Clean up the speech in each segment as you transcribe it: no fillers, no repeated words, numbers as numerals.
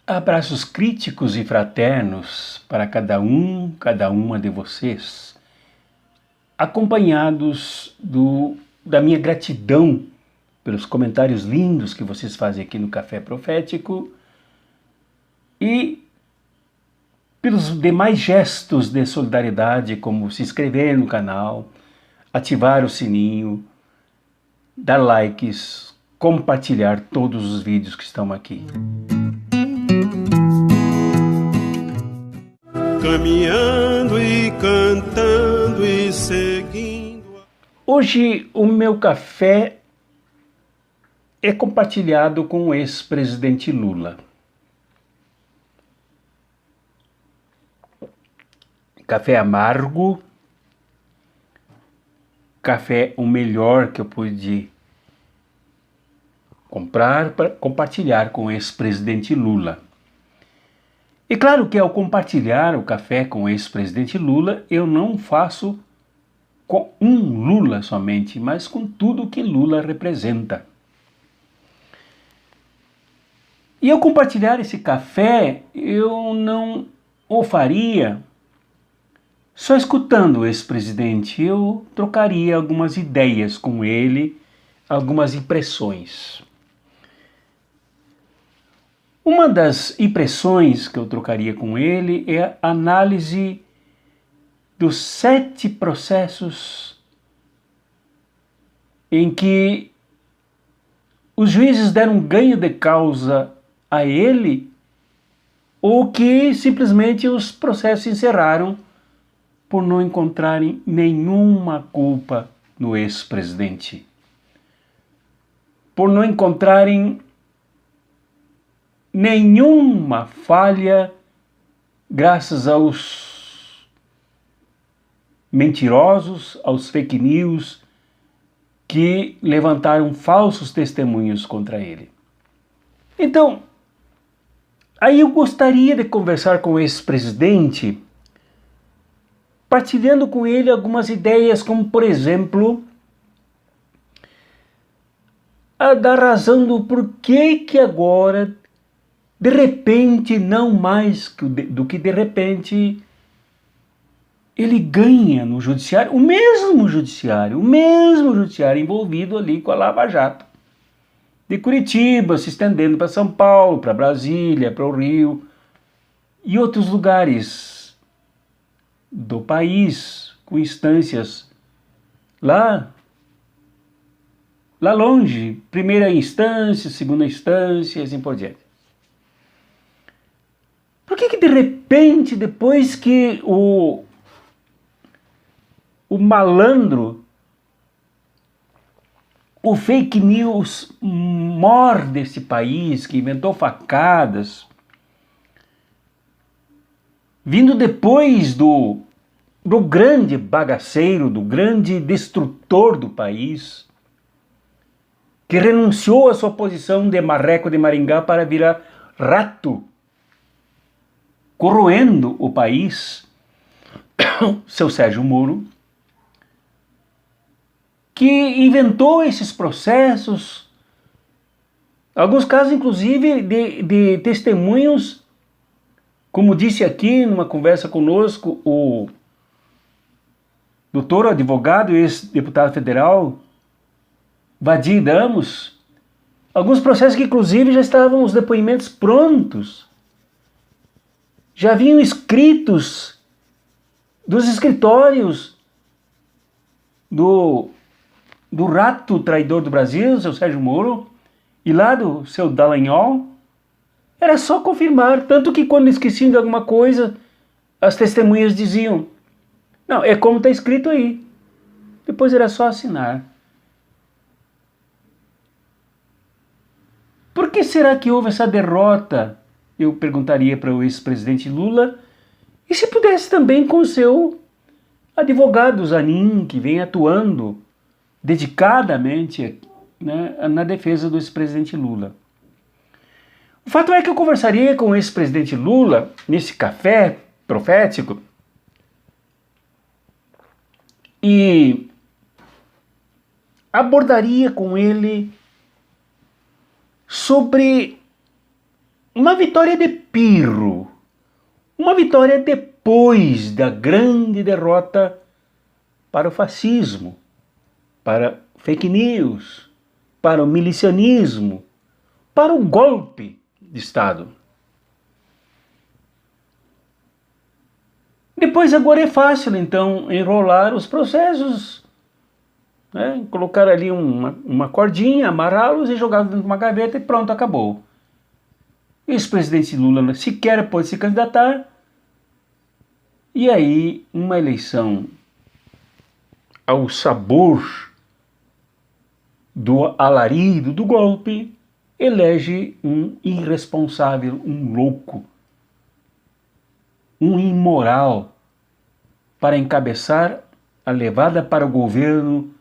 Abraços críticos e fraternos para cada uma de vocês, acompanhados da minha gratidão pelos comentários lindos que vocês fazem aqui no Café Profético e pelos demais gestos de solidariedade, como se inscrever no canal, ativar o sininho, dar likes, compartilhar todos os vídeos que estão aqui. Caminhando e cantando e seguindo. Hoje o meu café é compartilhado com o ex-presidente Lula. Café amargo, café o melhor que eu pude comprar para compartilhar com o ex-presidente Lula. E claro que ao compartilhar o café com o ex-presidente Lula, eu não faço com um Lula somente, mas com tudo que Lula representa. E ao compartilhar esse café, eu não o faria só escutando o ex-presidente, eu trocaria algumas ideias com ele, algumas impressões. Uma das impressões que eu trocaria com ele é a análise dos 7 processos em que os juízes deram ganho de causa a ele ou que simplesmente os processos se encerraram por não encontrarem nenhuma culpa no ex-presidente, por não encontrarem nenhuma falha graças aos mentirosos, aos fake news que levantaram falsos testemunhos contra ele. Então, aí eu gostaria de conversar com o ex-presidente, partilhando com ele algumas ideias, como por exemplo, a da razão do porquê que agora, de repente, não mais do que de repente, ele ganha no judiciário, o mesmo judiciário envolvido ali com a Lava Jato. De Curitiba, se estendendo para São Paulo, para Brasília, para o Rio e outros lugares do país, com instâncias lá longe, primeira instância, segunda instância, assim por diante. Por que de repente, depois que o malandro, o fake news morde esse país, que inventou facadas, vindo depois do grande bagaceiro, do grande destrutor do país, que renunciou à sua posição de marreco de Maringá para virar rato, corroendo o país, seu Sérgio Moro, que inventou esses processos, alguns casos inclusive de testemunhos, como disse aqui numa conversa conosco o doutor, advogado e ex-deputado federal Vadir Damos, alguns processos que inclusive já estavam os depoimentos prontos, já haviam escritos dos escritórios do rato traidor do Brasil, seu Sérgio Moro, e lá do seu Dallagnol. Era só confirmar, tanto que quando esqueciam de alguma coisa, as testemunhas diziam, não, é como está escrito aí. Depois era só assinar. Por que será que houve essa derrota? Eu perguntaria para o ex-presidente Lula, e se pudesse também com o seu advogado Zanin, que vem atuando dedicadamente, né, na defesa do ex-presidente Lula. O fato é que eu conversaria com o ex-presidente Lula nesse café profético e abordaria com ele sobre uma vitória de pirro, uma vitória depois da grande derrota para o fascismo, para fake news, para o milicianismo, para o golpe de Estado. Depois agora é fácil, então, enrolar os processos, né? Colocar ali uma cordinha, amarrá-los e jogar dentro de uma gaveta e pronto, acabou. O ex-presidente Lula sequer pode se candidatar. E aí, uma eleição ao sabor do alarido, do golpe, elege um irresponsável, um louco, um imoral, para encabeçar a levada para o governo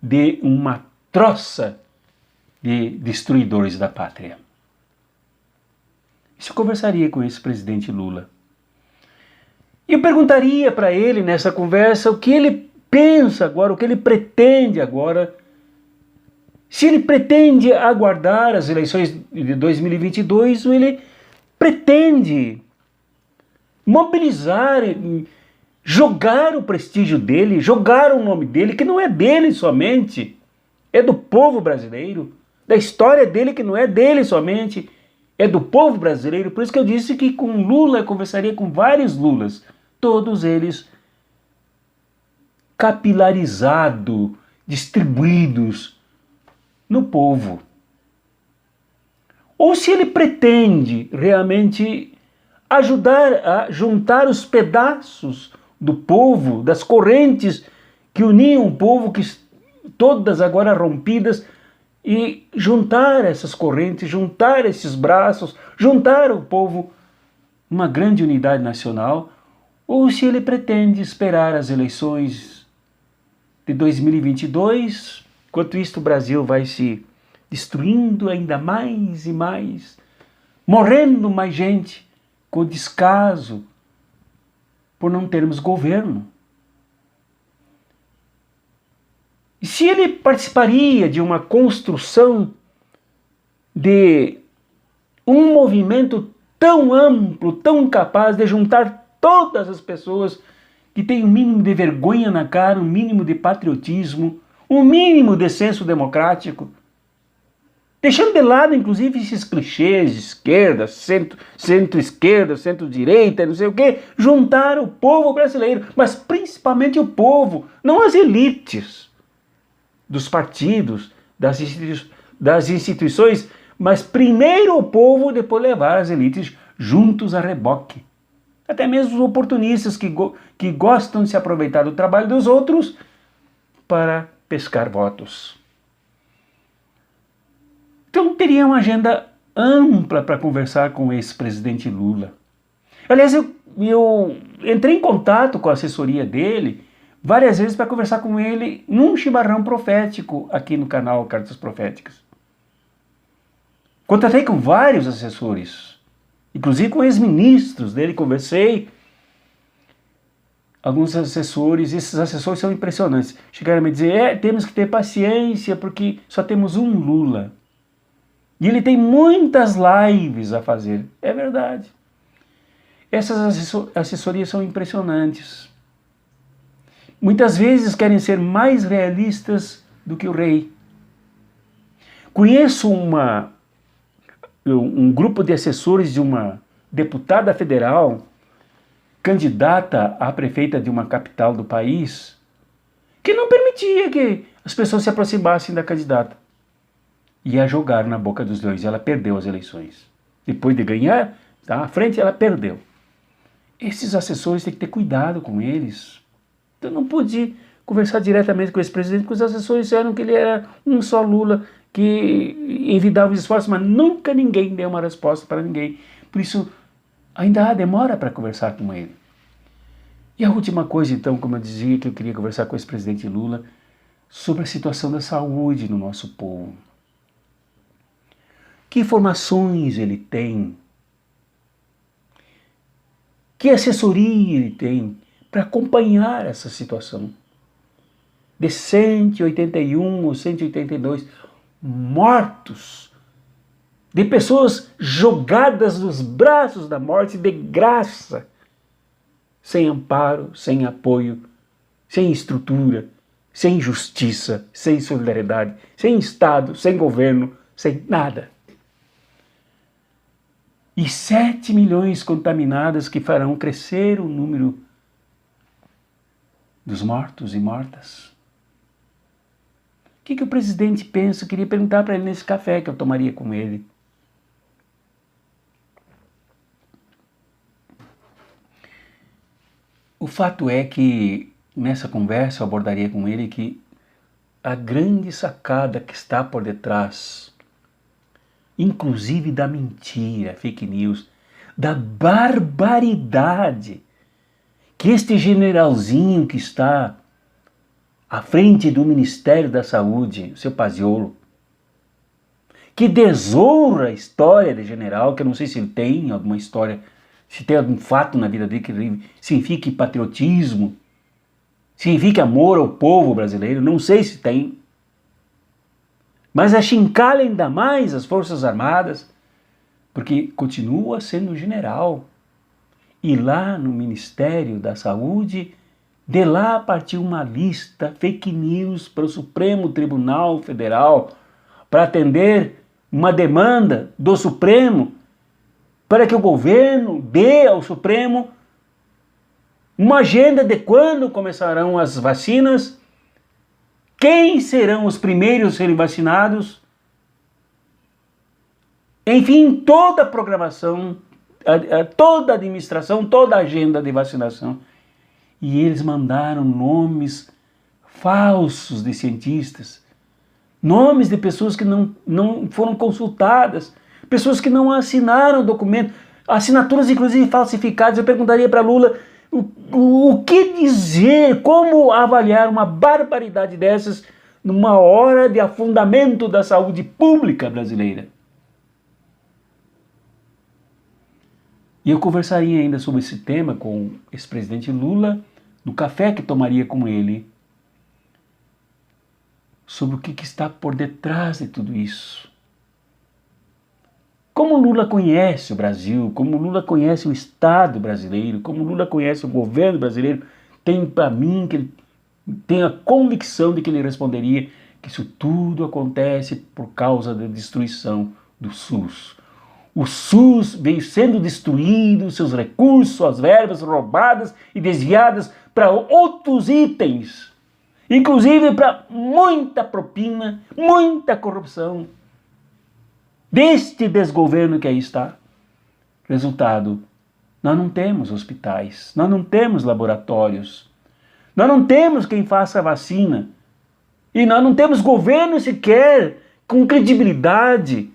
de uma troça de destruidores da pátria. Isso eu conversaria com esse presidente Lula. E eu perguntaria para ele nessa conversa o que ele pensa agora, o que ele pretende agora. Se ele pretende aguardar as eleições de 2022 ou ele pretende mobilizar, jogar o prestígio dele, jogar o nome dele, que não é dele somente, é do povo brasileiro, da história dele que não é dele somente, é do povo brasileiro. Por isso que eu disse que com Lula eu conversaria com vários Lulas, todos eles capilarizados, distribuídos no povo. Ou se ele pretende realmente ajudar a juntar os pedaços do povo, das correntes que uniam o povo, que todas agora rompidas, e juntar essas correntes, juntar esses braços, juntar o povo uma grande unidade nacional, ou se ele pretende esperar as eleições de 2022, enquanto isso o Brasil vai se destruindo ainda mais e mais, morrendo mais gente, com descaso por não termos governo. E se ele participaria de uma construção de um movimento tão amplo, tão capaz de juntar todas as pessoas que têm um mínimo de vergonha na cara, um mínimo de patriotismo, um mínimo de senso democrático, deixando de lado, inclusive, esses clichês de esquerda, centro-esquerda, centro-direita, não sei o quê, juntar o povo brasileiro, mas principalmente o povo, não as elites dos partidos, das instituições, mas primeiro o povo, depois levar as elites juntos a reboque. Até mesmo os oportunistas que gostam de se aproveitar do trabalho dos outros para pescar votos. Então teria uma agenda ampla para conversar com o ex-presidente Lula. Aliás, eu entrei em contato com a assessoria dele várias vezes para conversar com ele num chimarrão profético aqui no canal Cartas Proféticas. Contatei com vários assessores, inclusive com ex-ministros dele, conversei. Alguns assessores, esses assessores são impressionantes. Chegaram a me dizer, temos que ter paciência porque só temos um Lula. E ele tem muitas lives a fazer. É verdade. Essas assessorias são impressionantes. Muitas vezes querem ser mais realistas do que o rei. Conheço um grupo de assessores de uma deputada federal, candidata a prefeita de uma capital do país, que não permitia que as pessoas se aproximassem da candidata. Ia jogar na boca dos leões. Ela perdeu as eleições. Depois de ganhar, tá à frente, ela perdeu. Esses assessores têm que ter cuidado com eles. Eu não pude conversar diretamente com esse presidente, porque os assessores disseram que ele era um só Lula, que envidava os esforços, mas nunca ninguém deu uma resposta para ninguém. Por isso, ainda há demora para conversar com ele. E a última coisa, então, como eu dizia, que eu queria conversar com esse presidente Lula, sobre a situação da saúde no nosso povo. Que informações ele tem? Que assessoria ele tem para acompanhar essa situação? De 181 ou 182 mortos de pessoas jogadas nos braços da morte de graça, sem amparo, sem apoio, sem estrutura, sem justiça, sem solidariedade, sem Estado, sem governo, sem nada. E 7 milhões contaminadas que farão crescer o número dos mortos e mortas. O que o presidente pensa? Eu queria perguntar para ele nesse café que eu tomaria com ele. O fato é que nessa conversa eu abordaria com ele que a grande sacada que está por detrás, inclusive da mentira, fake news, da barbaridade que este generalzinho que está à frente do Ministério da Saúde, o seu Paziolo, que desonra a história de general, que eu não sei se ele tem alguma história, se tem algum fato na vida dele que signifique patriotismo, signifique amor ao povo brasileiro, não sei se tem. Mas achincalha ainda mais as Forças Armadas, porque continua sendo general. E lá no Ministério da Saúde, de lá partiu uma lista fake news para o Supremo Tribunal Federal, para atender uma demanda do Supremo, para que o governo dê ao Supremo uma agenda de quando começarão as vacinas, quem serão os primeiros a serem vacinados, enfim, toda a programação, toda a administração, toda a agenda de vacinação. E eles mandaram nomes falsos de cientistas, nomes de pessoas que não foram consultadas, pessoas que não assinaram o documento, assinaturas inclusive falsificadas. Eu perguntaria para Lula o que dizer, como avaliar uma barbaridade dessas numa hora de afundamento da saúde pública brasileira. E eu conversaria ainda sobre esse tema com o ex-presidente Lula, no café que tomaria com ele, sobre o que está por detrás de tudo isso. Como Lula conhece o Brasil, como Lula conhece o Estado brasileiro, como Lula conhece o governo brasileiro, tem para mim que ele tem a convicção de que ele responderia que isso tudo acontece por causa da destruição do SUS. O SUS veio sendo destruído, seus recursos, suas verbas roubadas e desviadas para outros itens, inclusive para muita propina, muita corrupção deste desgoverno que aí está. Resultado, nós não temos hospitais, nós não temos laboratórios, nós não temos quem faça vacina, e nós não temos governo sequer com credibilidade,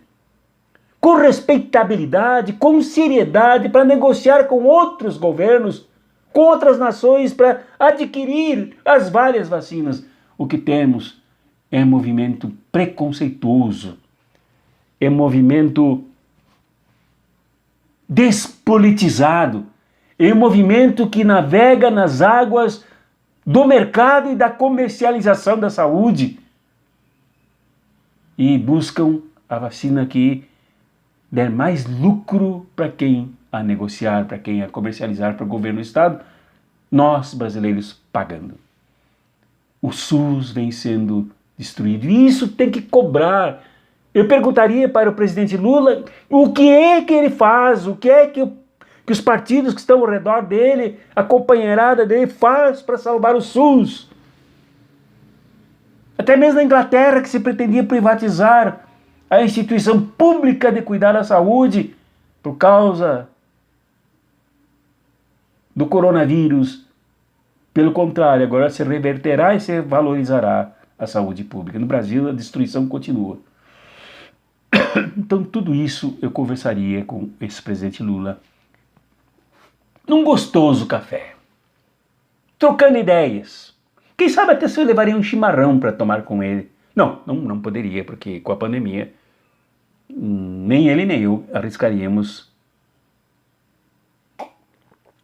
com respeitabilidade, com seriedade para negociar com outros governos, com outras nações para adquirir as várias vacinas. O que temos é movimento preconceituoso, é movimento despolitizado, é um movimento que navega nas águas do mercado e da comercialização da saúde e buscam a vacina que der mais lucro para quem a negociar, para quem a comercializar, para o governo do Estado, nós brasileiros pagando. O SUS vem sendo destruído e isso tem que cobrar. Eu perguntaria para o presidente Lula o que é que ele faz, o que é que os partidos que estão ao redor dele, a companheirada dele faz para salvar o SUS. Até mesmo na Inglaterra, que se pretendia privatizar a instituição pública de cuidar da saúde por causa do coronavírus. Pelo contrário, agora se reverterá e se valorizará a saúde pública. No Brasil, a destruição continua. Então, tudo isso eu conversaria com esse presidente Lula num gostoso café, trocando ideias. Quem sabe até se eu levaria um chimarrão para tomar com ele. Não poderia, porque com a pandemia, nem ele nem eu arriscaríamos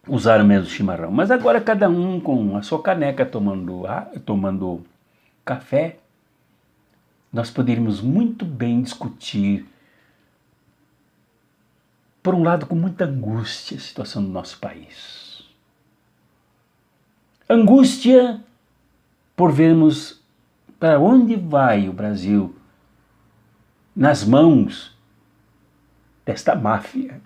usar o mesmo chimarrão. Mas agora cada um com a sua caneca tomando café, nós poderíamos muito bem discutir por um lado, com muita angústia a situação do nosso país. Angústia por vermos para onde vai o Brasil nas mãos desta máfia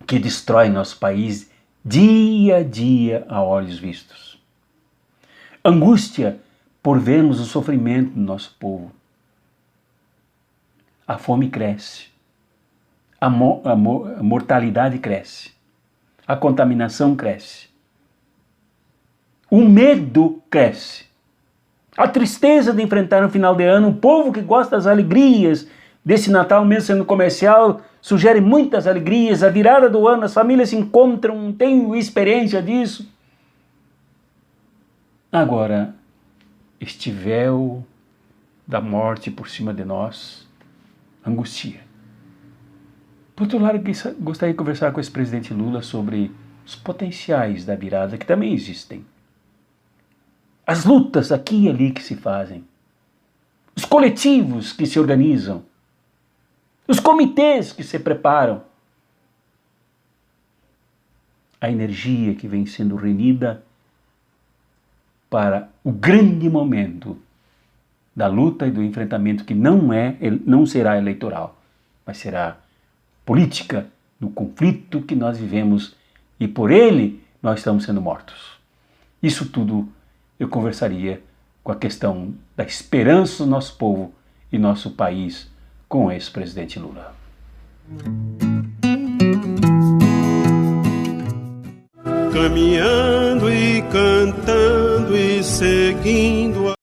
que destrói nosso país dia a dia a olhos vistos. Angústia por vermos o sofrimento do nosso povo. A fome cresce, a mortalidade cresce, a contaminação cresce, o medo cresce, a tristeza de enfrentar no final de ano um povo que gosta das alegrias desse Natal, mesmo sendo comercial, sugere muitas alegrias, a virada do ano, as famílias se encontram, têm experiência disso. Agora, este véu da morte por cima de nós angustia. Por outro lado, gostaria de conversar com esse presidente Lula sobre os potenciais da virada, que também existem. As lutas aqui e ali que se fazem. Os coletivos que se organizam. Os comitês que se preparam. A energia que vem sendo reunida para o grande momento da luta e do enfrentamento que não será eleitoral, mas será política, do conflito que nós vivemos e por ele nós estamos sendo mortos. Isso tudo eu conversaria com a questão da esperança do nosso povo e nosso país com o ex-presidente Lula. Caminhando e cantando e seguindo